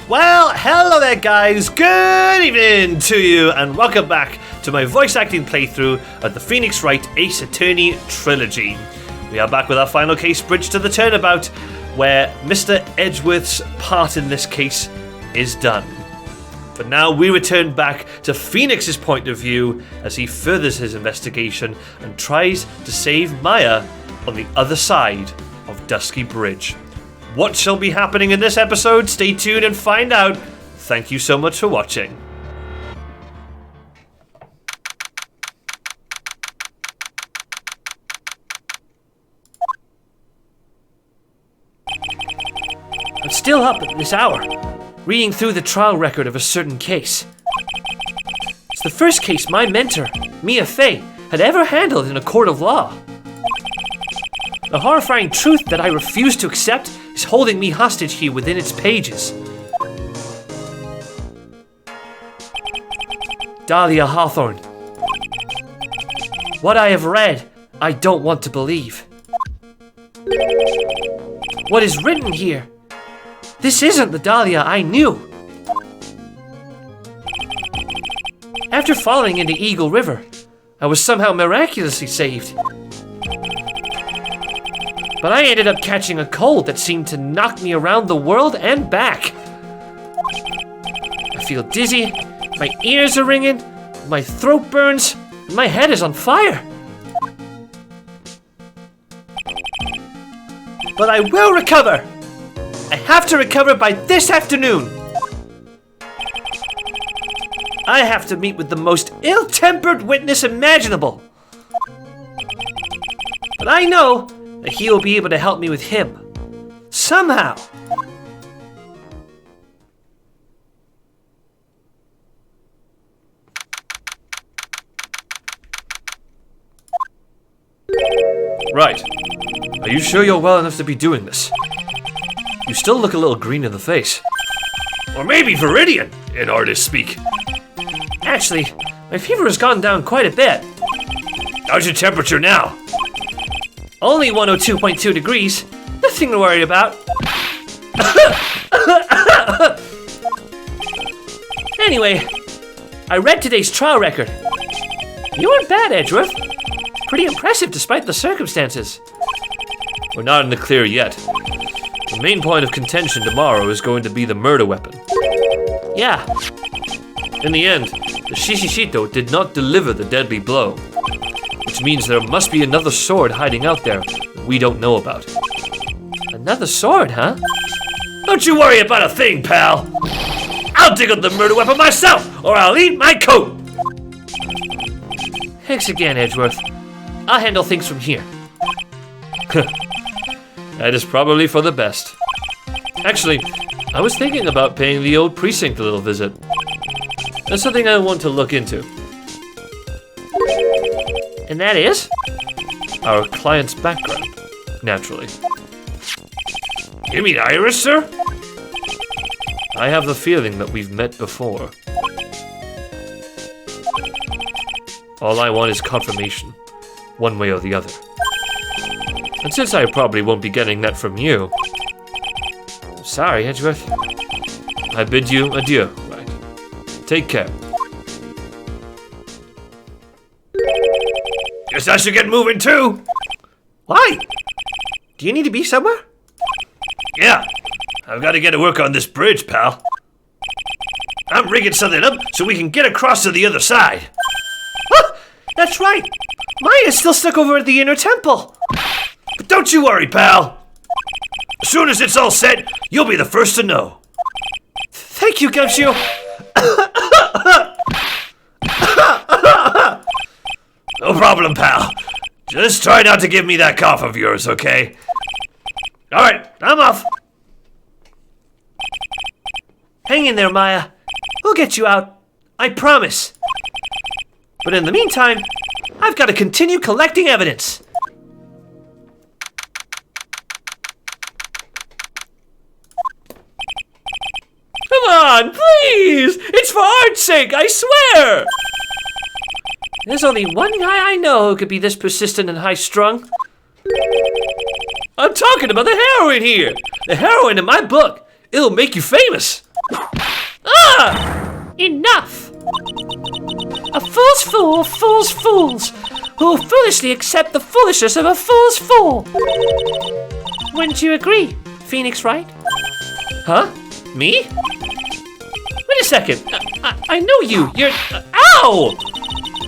Well, hello there guys, good evening to you and welcome back to my voice acting playthrough of the Phoenix Wright Ace Attorney Trilogy. We are back with our final case, Bridge to the Turnabout, where Mr. Edgeworth's part in this case is done. But now we return back to Phoenix's point of view as he furthers his investigation and tries to save Maya on the other side of Dusky Bridge. What shall be happening in this episode? Stay tuned and find out. Thank you so much for watching. I'm still up at this hour, reading through the trial record of a certain case. It's the first case my mentor, Mia Fey, had ever handled in a court of law. The horrifying truth that I refuse to accept is holding me hostage here within its pages. Dahlia Hawthorne. What I have read, I don't want to believe. What is written here? This isn't the Dahlia I knew. After falling into Eagle River, I was somehow miraculously saved. But I ended up catching a cold that seemed to knock me around the world and back. I feel dizzy, my ears are ringing, my throat burns, and my head is on fire. But I will recover! I have to recover by this afternoon! I have to meet with the most ill-tempered witness imaginable. But I know that he will be able to help me with him. Somehow. Right. Are you sure you're well enough to be doing this? You still look a little green in the face. Or maybe Viridian, in artist speak. Actually, my fever has gone down quite a bit. How's your temperature now? Only 102.2 degrees. Nothing to worry about. Anyway, I read today's trial record. You weren't bad, Edgeworth. Pretty impressive despite the circumstances. We're not in the clear yet. The main point of contention tomorrow is going to be the murder weapon. Yeah. In the end, the Shishishito did not deliver the deadly blow. Which means there must be another sword hiding out there that we don't know about. Another sword, huh? Don't you worry about a thing, pal! I'll dig up the murder weapon myself, or I'll eat my coat! Thanks again, Edgeworth. I'll handle things from here. That is probably for the best. Actually, I was thinking about paying the old precinct a little visit. That's something I want to look into. And that is? Our client's background, naturally. You mean Iris, sir? I have the feeling that we've met before. All I want is confirmation, one way or the other. And since I probably won't be getting that from you... Sorry, Edgeworth. I bid you adieu, Wright. Take care. Guess I should get moving too. Why? Do you need to be somewhere? Yeah, I've got to get to work on this bridge, pal. I'm rigging something up so we can get across to the other side. Huh, that's right. Maya's still stuck over at the inner temple. But don't you worry, pal. As soon as it's all set, you'll be the first to know. Thank you, Gumshoe. No problem, pal. Just try not to give me that cough of yours, okay? Alright, I'm off. Hang in there, Maya. We'll get you out. I promise. But in the meantime, I've got to continue collecting evidence. Come on, please! It's for art's sake, I swear! There's only one guy I know who could be this persistent and high-strung. I'm talking about the heroine here! The heroine in my book! It'll make you famous! Ah! Enough! A fool's fool fools fools, who foolishly accept the foolishness of a fool's fool. Wouldn't you agree, Phoenix Wright? Huh? Me? Wait a second. I know you. You're... ow!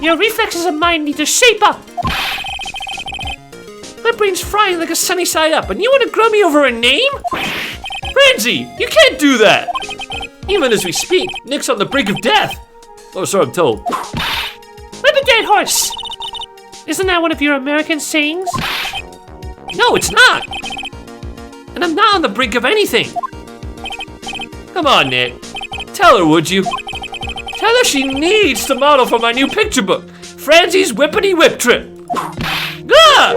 Your reflexes of mine need to shape up. My brain's frying like a sunny side up, and you want to grub me over a name? Franzi, you can't do that! Even as we speak, Nick's on the brink of death. Or so I'm told. Whip a dead horse! Isn't that one of your American sayings? No, it's not! And I'm not on the brink of anything. Come on, Nick. Tell her, would you? Tell her she needs to model for my new picture book, Franzi's Whippity Whip Trip. Ah!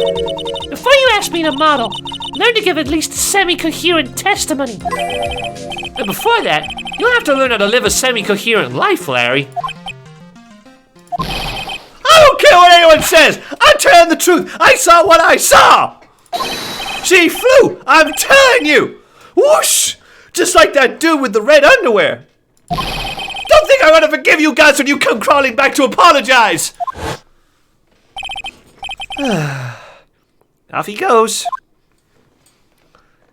Before you ask me to model, learn to give at least semi-coherent testimony. And before that, you'll have to learn how to live a semi-coherent life, Larry. I don't care what anyone says! I'm telling the truth! I saw what I saw! She flew! I'm telling you! Whoosh! Just like that dude with the red underwear. Don't think I'm gonna forgive you guys when you come crawling back to apologize! Off he goes.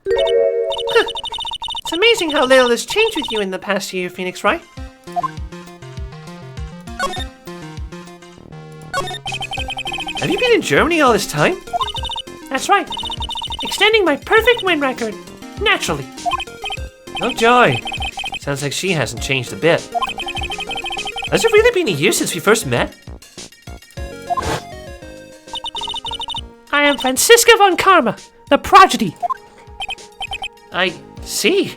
It's amazing how little has changed with you in the past year, Phoenix Wright. Have you been in Germany all this time? That's right. Extending my perfect win record. Naturally. Oh joy. Sounds like she hasn't changed a bit. Has it really been a year since we first met? I am Franziska von Karma, the prodigy. I see.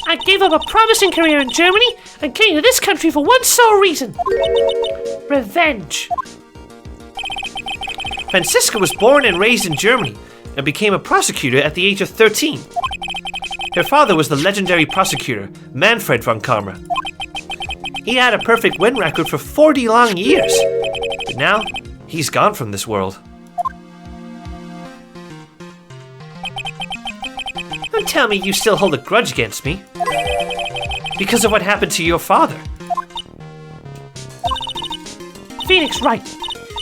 I gave up a promising career in Germany and came to this country for one sole reason. Revenge. Franziska was born and raised in Germany and became a prosecutor at the age of 13. Her father was the legendary prosecutor, Manfred von Karma. He had a perfect win record for 40 long years, but now he's gone from this world. Don't tell me you still hold a grudge against me because of what happened to your father. Phoenix Wright,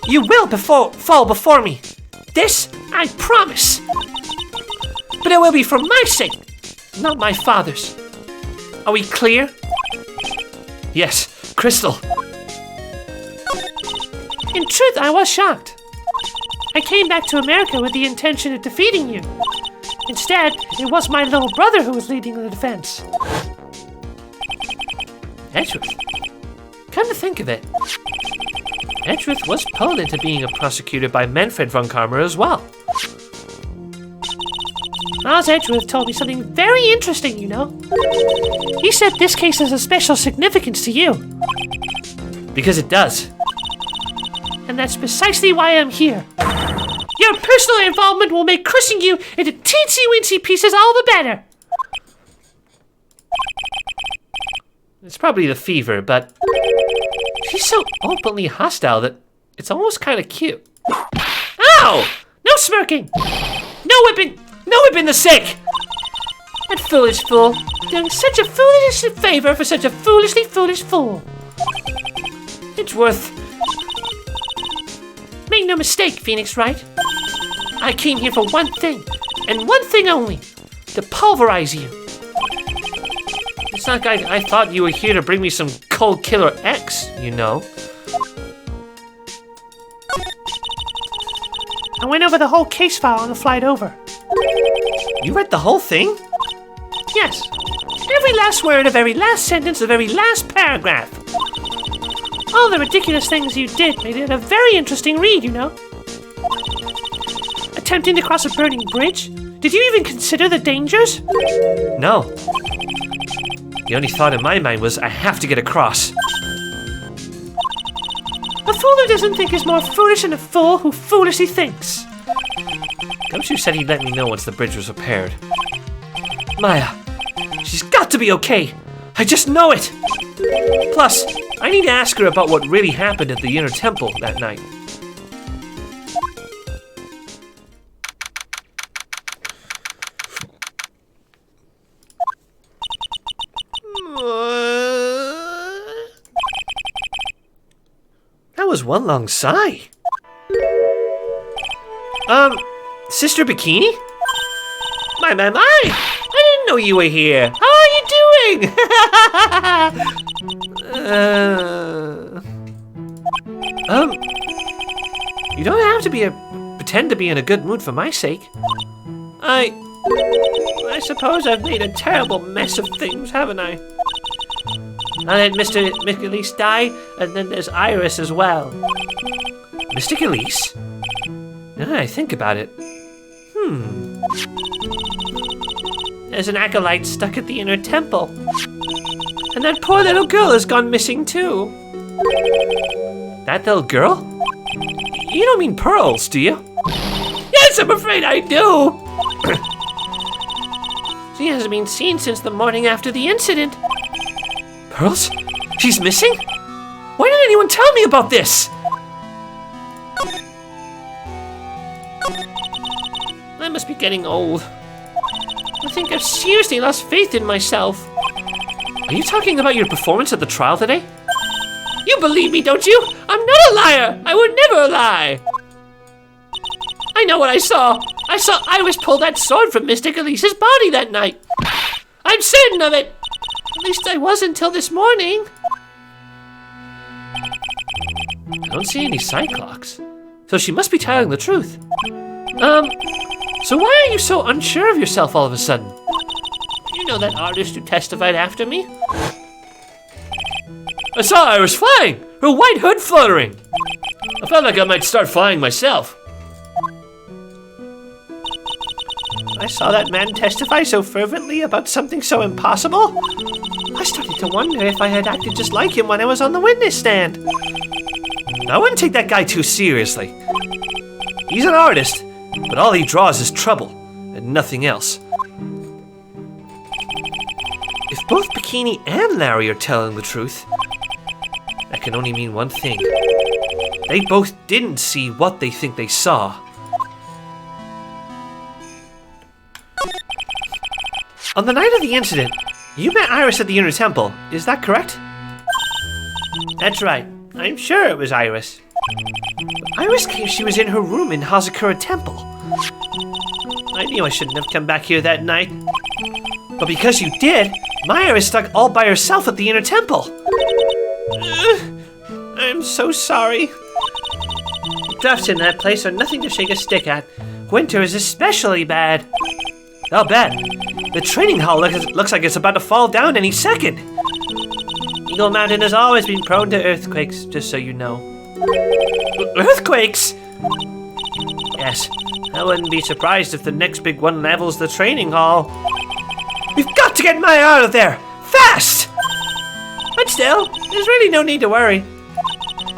you will fall before me. This I promise. But it will be for my sake, not my father's. Are we clear? Yes, crystal. In truth, I was shocked. I came back to America with the intention of defeating you. Instead, it was my little brother who was leading the defense. Edgeworth. Come to think of it, Edgeworth was pulled into being a prosecutor by Manfred von Karma as well. Oz Edgeworth told me something very interesting, you know. He said this case has a special significance to you. Because it does. And that's precisely why I'm here. Your personal involvement will make crushing you into teensy-weensy pieces all the better. It's probably the fever, but she's so openly hostile that it's almost kind of cute. Ow! No smirking! No whipping! No whipping the sick! That foolish fool, doing such a foolish favor for such a foolishly foolish fool. It's worth... Make no mistake, Phoenix Wright. I came here for one thing, and one thing only, to pulverize you. It's not like I thought you were here to bring me some cold killer X, you know. I went over the whole case file on the flight over. You read the whole thing? Yes. Every last word of every last sentence of every last paragraph. All the ridiculous things you did made it a very interesting read, you know. Attempting to cross a burning bridge? Did you even consider the dangers? No. The only thought in my mind was, I have to get across. A fool who doesn't think is more foolish than a fool who foolishly thinks. Gumshoe said he'd let me know once the bridge was repaired. Maya, she's got to be okay. I just know it. Plus, I need to ask her about what really happened at the Inner Temple that night. was one long sigh. Sister Bikini? My. I didn't know you were here. How are you doing? You don't have to pretend to be in a good mood for my sake. I suppose I've made a terrible mess of things, haven't I? I let Mr. Elise die, and then there's Iris as well. Mr. Elise? Now that I think about it, There's an acolyte stuck at the inner temple. And that poor little girl has gone missing too. That little girl? You don't mean Pearls, do you? Yes, I'm afraid I do. She hasn't been seen since the morning after the incident. Pearls? She's missing? Why didn't anyone tell me about this? I must be getting old. I think I've seriously lost faith in myself. Are you talking about your performance at the trial today? You believe me, don't you? I'm not a liar! I would never lie! I know what I saw! I saw Iris pull that sword from Mystic Elise's body that night! I'm certain of it! At least I was until this morning. I don't see any Psyche-Locks, so she must be telling the truth. So why are you so unsure of yourself all of a sudden? You know that artist who testified after me? I saw Iris flying, her white hood fluttering. I felt like I might start flying myself. I saw that man testify so fervently about something so impossible. I started to wonder if I had acted just like him when I was on the witness stand. I wouldn't take that guy too seriously. He's an artist, but all he draws is trouble, and nothing else. If both Bikini and Larry are telling the truth, that can only mean one thing. They both didn't see what they think they saw. On the night of the incident, you met Iris at the Inner Temple, is that correct? That's right. I'm sure it was Iris. Iris came, she was in her room in Hazakura Temple. I knew I shouldn't have come back here that night. But because you did, my Iris stuck all by herself at the Inner Temple. I'm so sorry. The drafts in that place are nothing to shake a stick at. Winter is especially bad. I'll bet. The training hall looks like it's about to fall down any second. Eagle Mountain has always been prone to earthquakes, just so you know. Earthquakes? Yes, I wouldn't be surprised if the next big one levels the training hall. We've got to get Maya out of there! Fast! But still, there's really no need to worry.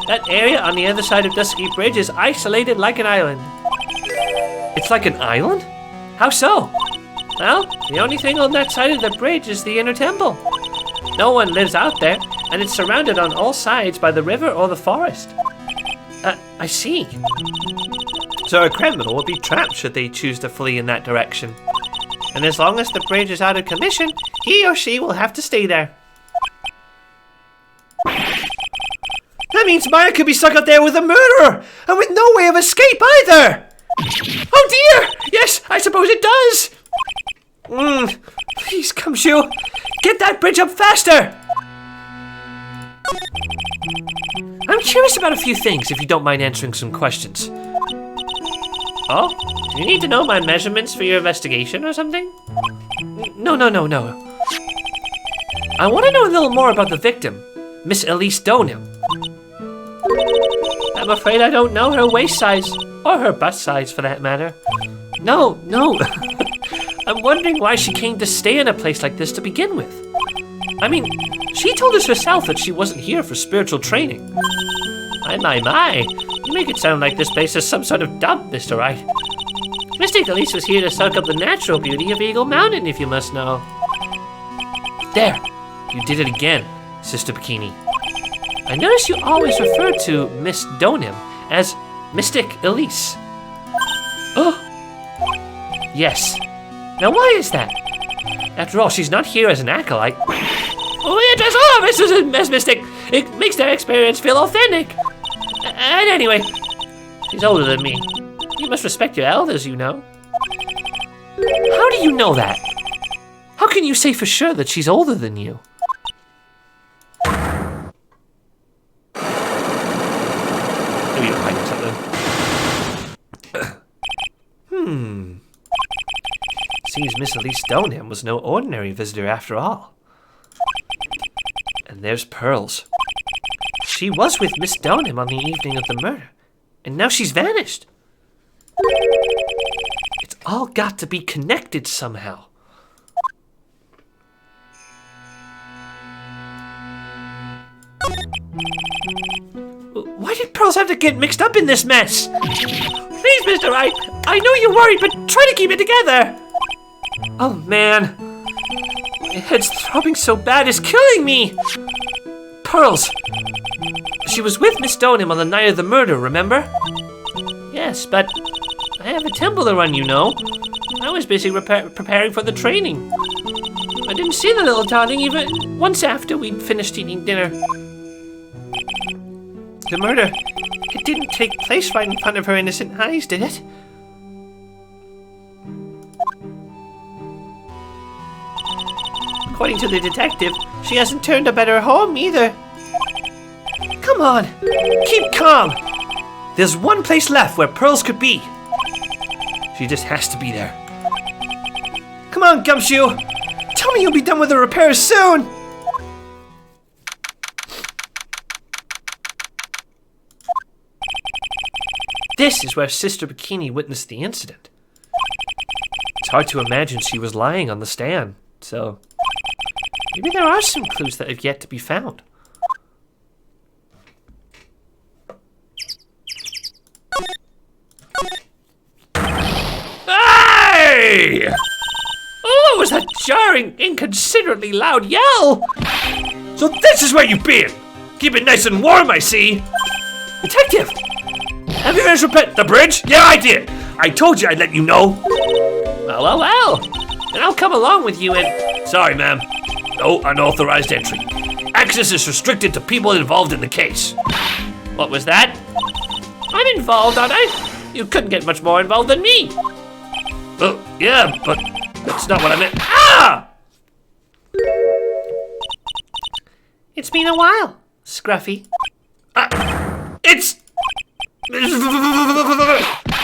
That area on the other side of Dusky Bridge is isolated like an island. It's like an island? How so? Well, the only thing on that side of the bridge is the Inner Temple. No one lives out there, and it's surrounded on all sides by the river or the forest. I see. So a criminal would be trapped should they choose to flee in that direction. And as long as the bridge is out of commission, he or she will have to stay there. That means Maya could be stuck out there with a murderer, and with no way of escape either! Oh dear! Yes, I suppose it does! Please, Gumshoe, get that bridge up faster! I'm curious about a few things, if you don't mind answering some questions. Oh? Do you need to know my measurements for your investigation or something? No. I want to know a little more about the victim, Miss Elise Donim. I'm afraid I don't know her waist size, or her bust size for that matter. No. I'm wondering why she came to stay in a place like this to begin with. I mean, she told us herself that she wasn't here for spiritual training. My. You make it sound like this place is some sort of dump, Mr. Wright. Mystic Elise was here to soak up the natural beauty of Eagle Mountain, if you must know. There, you did it again, Sister Bikini. I notice you always refer to Miss Donim as Mystic Elise. Oh, yes. Now why is that? After all, she's not here as an acolyte. We address all of us as Mystic. It makes their experience feel authentic. And anyway, she's older than me. You must respect your elders, you know. How do you know that? How can you say for sure that she's older than you? Maybe you're hiding something. Seems Miss Elise Stoneham was no ordinary visitor after all. And there's Pearls. She was with Miss Stoneham on the evening of the murder, and now she's vanished. It's all got to be connected somehow. Why did Pearls have to get mixed up in this mess? Please, Mr. Wright, I know you're worried, but try to keep it together. Oh man, my head's throbbing so bad it's killing me. Pearls, she was with Miss Stoneham on the night of the murder, remember? Yes, but I have a temple to run, you know. I was busy preparing for the training. I didn't see the little darling even once after we'd finished eating dinner. The murder, it didn't take place right in front of her innocent eyes, did it? According to the detective, she hasn't turned up at her home either. Come on, keep calm. There's one place left where Pearls could be. She just has to be there. Come on, Gumshoe. Tell me you'll be done with the repairs soon. This is where Sister Bikini witnessed the incident. It's hard to imagine she was lying on the stand, so maybe there are some clues that have yet to be found. Hey! Oh, what was that jarring, inconsiderately loud yell? So this is where you've been! Keep it nice and warm, I see! Detective! Have you finished the bridge? Yeah, I did! I told you I'd let you know! Well. Then I'll come along with you and... Sorry, ma'am. No unauthorized entry. Access is restricted to people involved in the case. What was that? I'm involved, aren't I? You couldn't get much more involved than me. Well, yeah, but that's not what I meant. Ah! It's been a while, Scruffy. It's...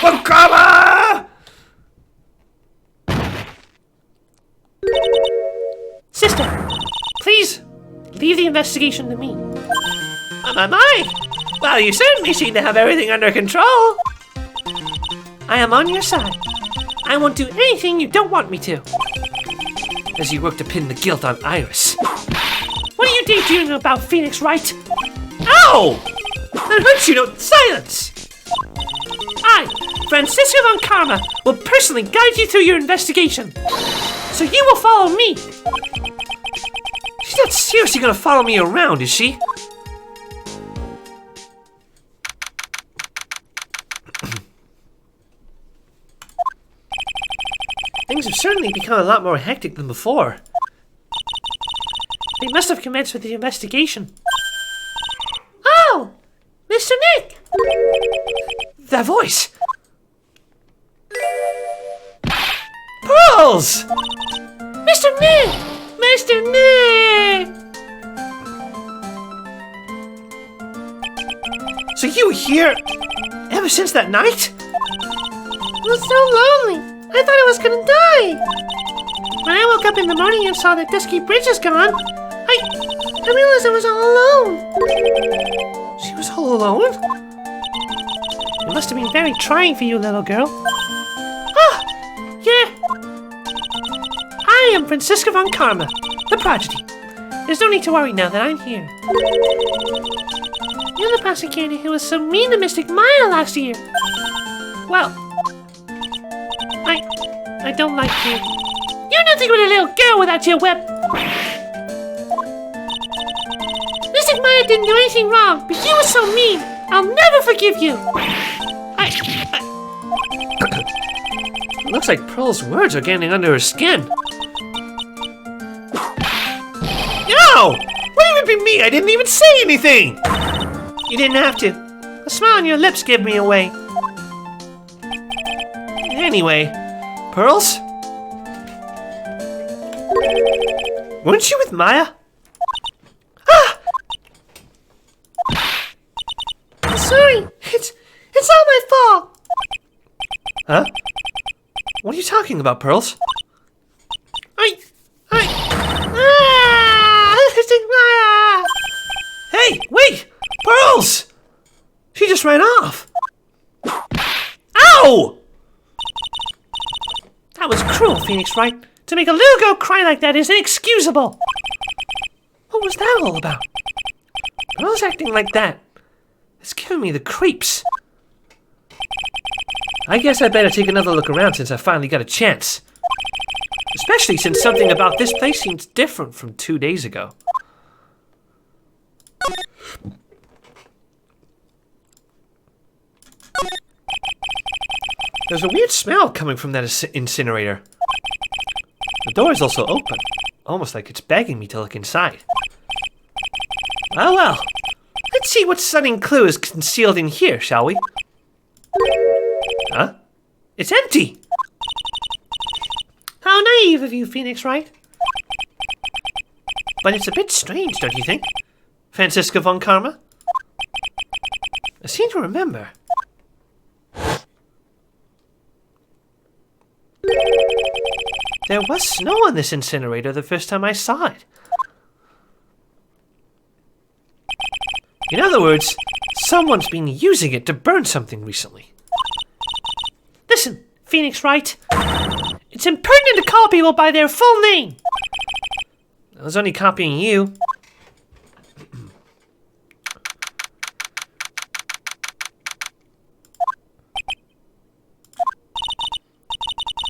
Von Karma! Sister, please leave the investigation to me. Am I? Well, you certainly seem to have everything under control. I am on your side. I won't do anything you don't want me to. As you work to pin the guilt on Iris. What are you daydreaming about, Phoenix Wright? Ow! That hurts, you know. Silence! I, Franziska von Karma, will personally guide you through your investigation. So you will follow me. She's not seriously gonna follow me around, is she? Things have certainly become a lot more hectic than before. They must have commenced with the investigation. Oh! Mr. Nick! That voice! Pearls! Mr. Nick! Mr. Nick! So you were here ever since that night? It was so lonely. I thought I was gonna die. When I woke up in the morning and saw that Dusky Bridge is gone, I realized I was all alone. She was all alone? It must have been very trying for you, little girl. Ah, yeah. I am Franziska von Karma, the prodigy. There's no need to worry now that I'm here. You're the prosecutor who was so mean to Mystic Maya last year. Well, I don't like you. You're nothing but a little girl without your whip. Mystic Maya didn't do anything wrong, but you were so mean. I'll never forgive you. It looks like Pearl's words are getting under her skin. No! What do you mean me? I didn't even say anything! You didn't have to. The smile on your lips gave me away. Anyway, Pearls? Weren't you with Maya? Ah! Sorry, it's all my fault. Huh? What are you talking about, Pearls? Hey, wait! Pearls! She just ran off. Ow! That was cruel, Phoenix Wright. To make a little girl cry like that is inexcusable. What was that all about? Girls acting like that. It's giving me the creeps. I guess I better take another look around since I finally got a chance. Especially since something about this place seems different from 2 days ago. There's a weird smell coming from that incinerator. The door is also open, almost like it's begging me to look inside. Well, let's see what stunning clue is concealed in here, shall we? Huh? It's empty! How naive of you, Phoenix Wright. But it's a bit strange, don't you think? Franziska von Karma? I seem to remember. There was snow on this incinerator the first time I saw it. In other words, someone's been using it to burn something recently. Listen, Phoenix Wright. It's impertinent to call people by their full name. I was only copying you.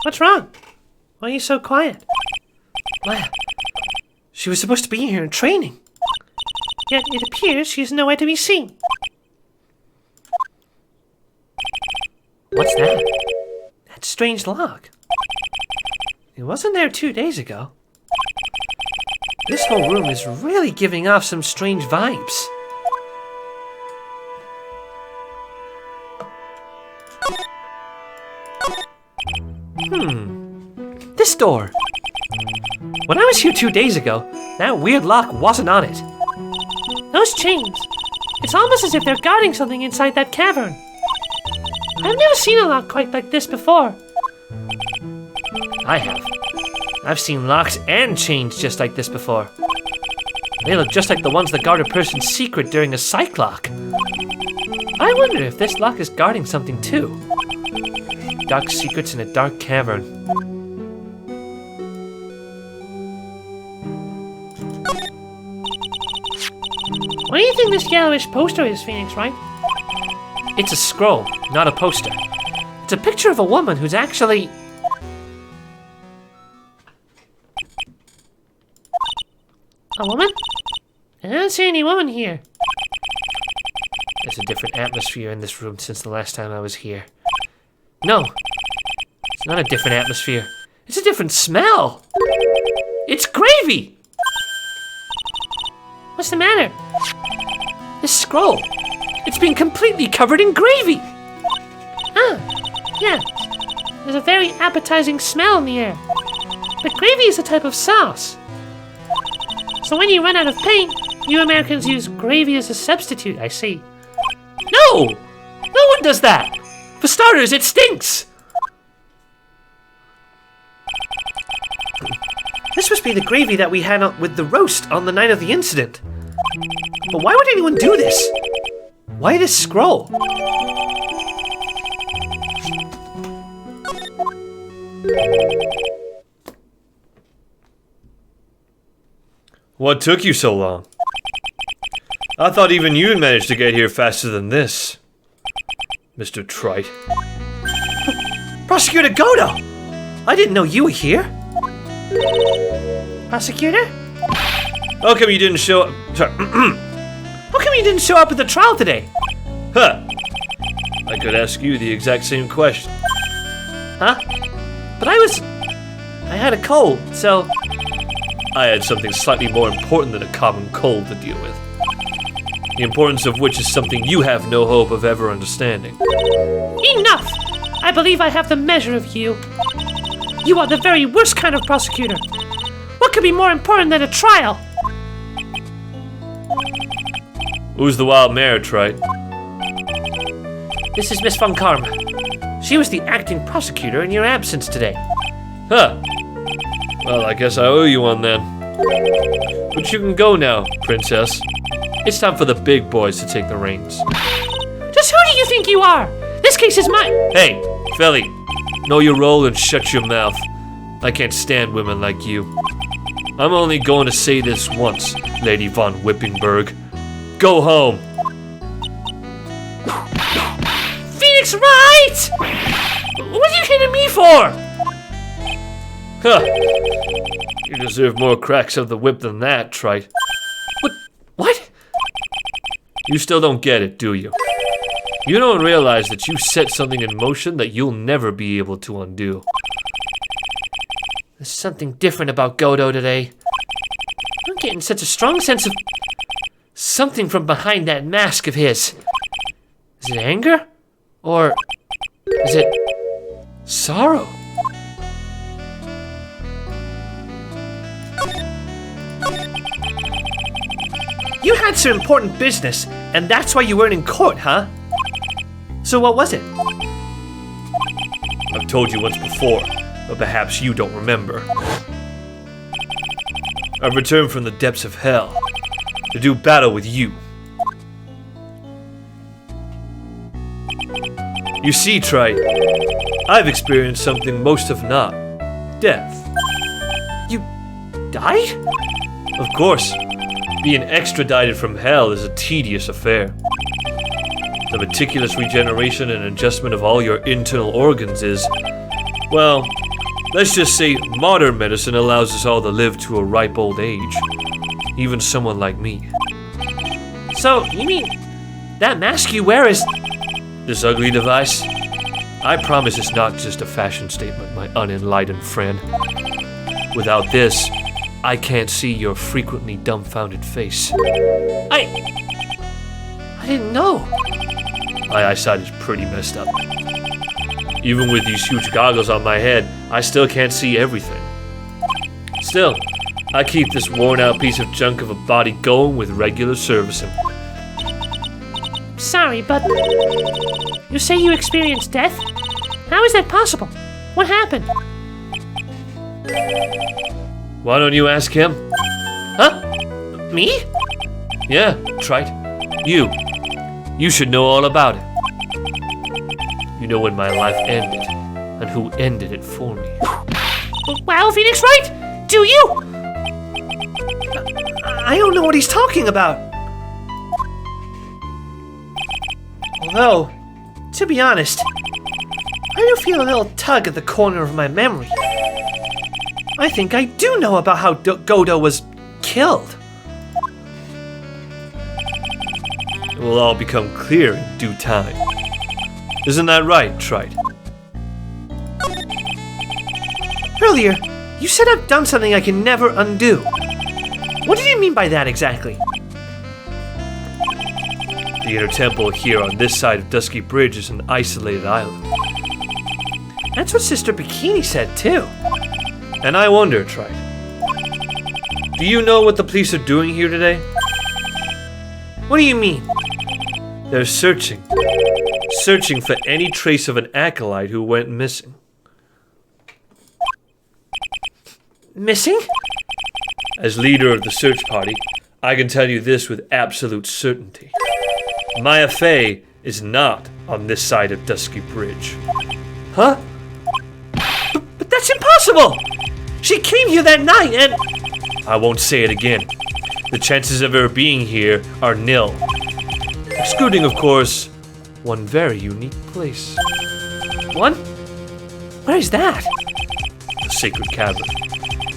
What's wrong? Why are you so quiet? Maya, she was supposed to be here in training. Yet it appears she is nowhere to be seen. What's that? That strange lock. It wasn't there 2 days ago. This whole room is really giving off some strange vibes. This door. When I was here 2 days ago, that weird lock wasn't on it. Those chains. It's almost as if they're guarding something inside that cavern. I've never seen a lock quite like this before. I have. I've seen locks and chains just like this before. They look just like the ones that guard a person's secret during a Psyche-Lock. I wonder if this lock is guarding something too. Dark secrets in a dark cavern. What do you think this yellowish poster is, Phoenix Wright? It's a scroll, not a poster. It's a picture of a woman who's actually... A woman? I don't see any woman here. There's a different atmosphere in this room since the last time I was here. No, it's not a different atmosphere. It's a different smell. It's gravy! What's the matter? This scroll. It's been completely covered in gravy. Ah, yeah. There's a very appetizing smell in the air. But gravy is a type of sauce. So when you run out of paint, you Americans use gravy as a substitute, I see. No! No one does that! For starters, it stinks! This must be the gravy that we had with the roast on the night of the incident. But why would anyone do this? Why this scroll? What took you so long? I thought even you'd managed to get here faster than this, Mr. Trite. Prosecutor Godot! I didn't know you were here. Prosecutor? How come you didn't show up? Sorry. How come you didn't show up at the trial today? Huh. I could ask you the exact same question. Huh? But I had a cold, so... I had something slightly more important than a common cold to deal with. the importance of which is something you have no hope of ever understanding. Enough! I believe I have the measure of you. You are the very worst kind of prosecutor. What could be more important than a trial? Who's the wild mare, Trite? This is Miss von Karma. She was the acting prosecutor in your absence today. Huh. Well, I guess I owe you one then. But you can go now, Princess. It's time for the big boys to take the reins. Just who do you think you are? This case is mine. Hey, Felly, know your role and shut your mouth. I can't stand women like you. I'm only going to say this once, Lady von Whippingberg. Go home. Phoenix Wright! What are you hitting me for? Huh. You deserve more cracks of the whip than that, Trite. What? You still don't get it, do you? You don't realize that you set something in motion that you'll never be able to undo. There's something different about Godot today. I'm getting such a strong sense of something from behind that mask of his. Is it anger? Or is it sorrow? You had some important business, and that's why you weren't in court, huh? So what was it? I've told you once before, but perhaps you don't remember. I've returned from the depths of hell to do battle with you. You see, Trite, I've experienced something most have not. Death. You died? Of course. Being extradited from hell is a tedious affair. The meticulous regeneration and adjustment of all your internal organs is, well, let's just say modern medicine allows us all to live to a ripe old age. Even someone like me. So, you mean that mask you wear is... This ugly device? I promise it's not just a fashion statement, my unenlightened friend. Without this, I can't see your frequently dumbfounded face. I didn't know. My eyesight is pretty messed up. Even with these huge goggles on my head, I still can't see everything. Still, I keep this worn-out piece of junk of a body going with regular servicing. Sorry, but you say you experienced death? How is that possible? What happened? Why don't you ask him? Huh? Me? Yeah, Trite. You should know all about it. You know when my life ended, and who ended it for me. Well, Phoenix Wright, do you? I don't know what he's talking about. Although, to be honest, I do feel a little tug at the corner of my memory. I think I do know about how Godot was killed. It will all become clear in due time. Isn't that right, Trite? Earlier, you said I've done something I can never undo. What did you mean by that exactly? The inner temple here on this side of Dusky Bridge is an isolated island. That's what Sister Bikini said too. And I wonder, Trite, do you know what the police are doing here today? What do you mean? They're searching for any trace of an acolyte who went missing. Missing? As leader of the search party, I can tell you this with absolute certainty. Maya Fey is not on this side of Dusky Bridge. Huh? But that's impossible! She came here that night and... I won't say it again. The chances of her being here are nil. Excluding, of course, one very unique place. One? Where is that? The Sacred Cavern,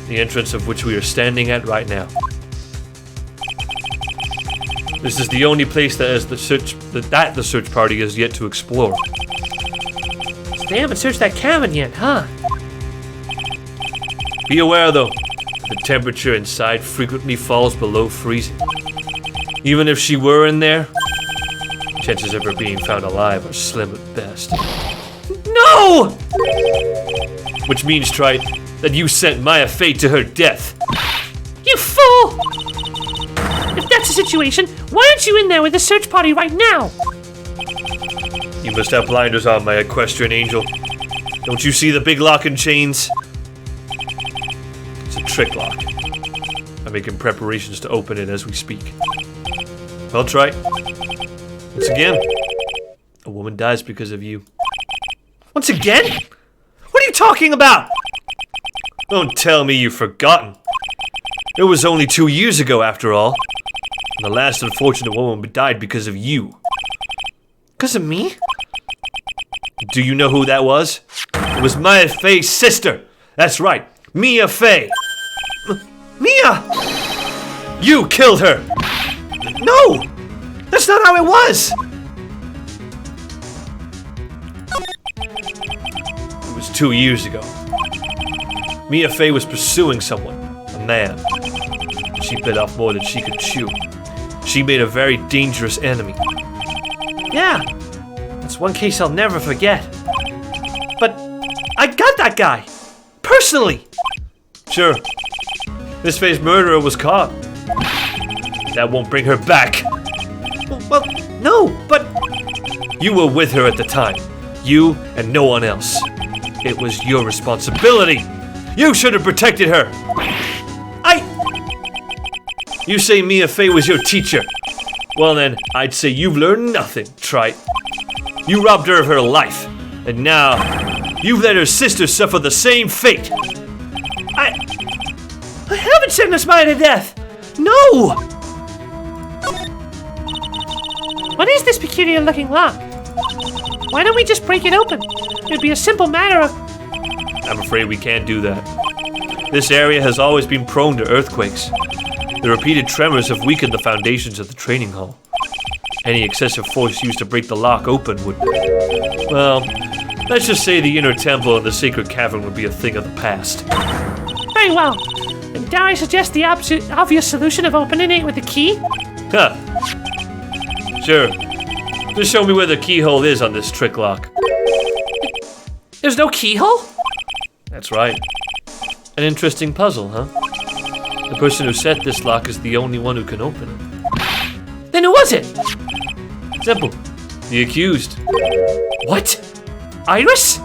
the entrance of which we are standing at right now. This is the only place that the search party has yet to explore. So they haven't searched that cabin yet, huh? Be aware, though, that the temperature inside frequently falls below freezing. Even if she were in there, chances of her being found alive are slim at best. No! Which means, Trite, that you sent Maya Fey to her death. You fool! If that's the situation, why aren't you in there with the search party right now? You must have blinders on, my equestrian angel. Don't you see the big lock and chains? It's a trick lock. I'm making preparations to open it as we speak. Well, Trite. Once again, a woman dies because of you. Once again? What are you talking about? Don't tell me you've forgotten. It was only 2 years ago, after all. And the last unfortunate woman died because of you. Because of me? Do you know who that was? It was Maya Fey's sister. That's right, Mia Fey. Mia! You killed her! No! That's not how it was! It was 2 years ago. Mia Fey was pursuing someone, a man. She bit off more than she could chew. She made a very dangerous enemy. Yeah, that's one case I'll never forget. But I got that guy! Personally! Sure, Miss Fey's murderer was caught. That won't bring her back. Well, no, but... You were with her at the time. You and no one else. It was your responsibility. You should have protected her. You say Mia Fey was your teacher. Well then, I'd say you've learned nothing, Trite. You robbed her of her life. And now, you've let her sister suffer the same fate. I haven't sentenced Maya to death! No! What is this peculiar looking lock? Why don't we just break it open? It would be a simple matter of... I'm afraid we can't do that. This area has always been prone to earthquakes. The repeated tremors have weakened the foundations of the training hall. Any excessive force used to break the lock open would... Well, let's just say the inner temple and the sacred cavern would be a thing of the past. Very well. And dare I suggest the obvious solution of opening it with a key? Huh. Sure. Just show me where the keyhole is on this trick lock. There's no keyhole? That's right. An interesting puzzle, huh? The person who set this lock is the only one who can open it. Then who was it? Simple. The accused. What? Iris?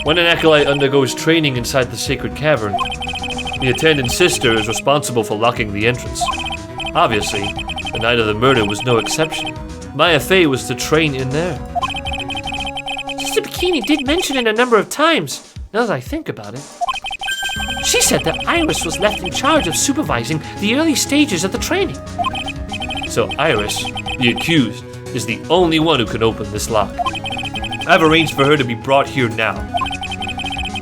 When an acolyte undergoes training inside the sacred cavern, the attendant's sister is responsible for locking the entrance. Obviously, the night of the murder was no exception. Maya Fey was to train in there. Sister Bikini did mention it a number of times, now that I think about it. She said that Iris was left in charge of supervising the early stages of the training. So Iris, the accused, is the only one who can open this lock. I've arranged for her to be brought here now.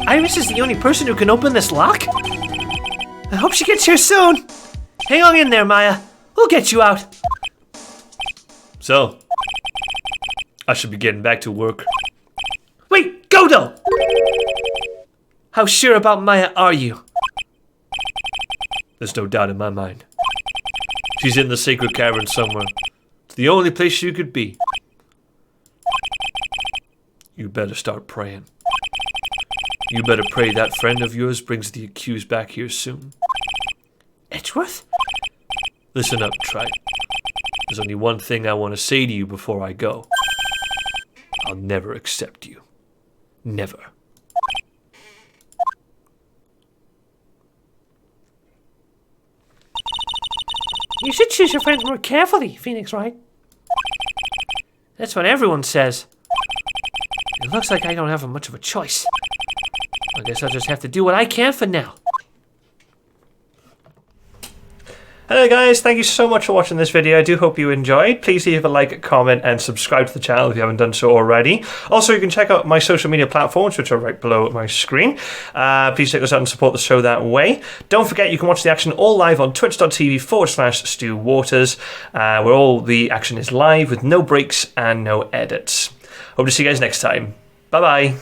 Iris is the only person who can open this lock? I hope she gets here soon. Hang on in there, Maya. We'll get you out. So, I should be getting back to work. Wait, Godot! How sure about Maya are you? There's no doubt in my mind. She's in the sacred cavern somewhere. It's the only place she could be. You better start praying. You better pray that friend of yours brings the accused back here soon. Edgeworth? Listen up, Trite. There's only one thing I want to say to you before I go. I'll never accept you. Never. You should choose your friends more carefully, Phoenix Wright. That's what everyone says. It looks like I don't have much of a choice. I guess I'll just have to do what I can for now. Hello guys, thank you so much for watching this video. I do hope you enjoyed. Please leave a like, comment, and subscribe to the channel if you haven't done so already. Also, you can check out my social media platforms, which are right below my screen. Please check those out and support the show that way. Don't forget, you can watch the action all live on twitch.tv/Stu Waters, where all the action is live with no breaks and no edits. Hope to see you guys next time. Bye-bye.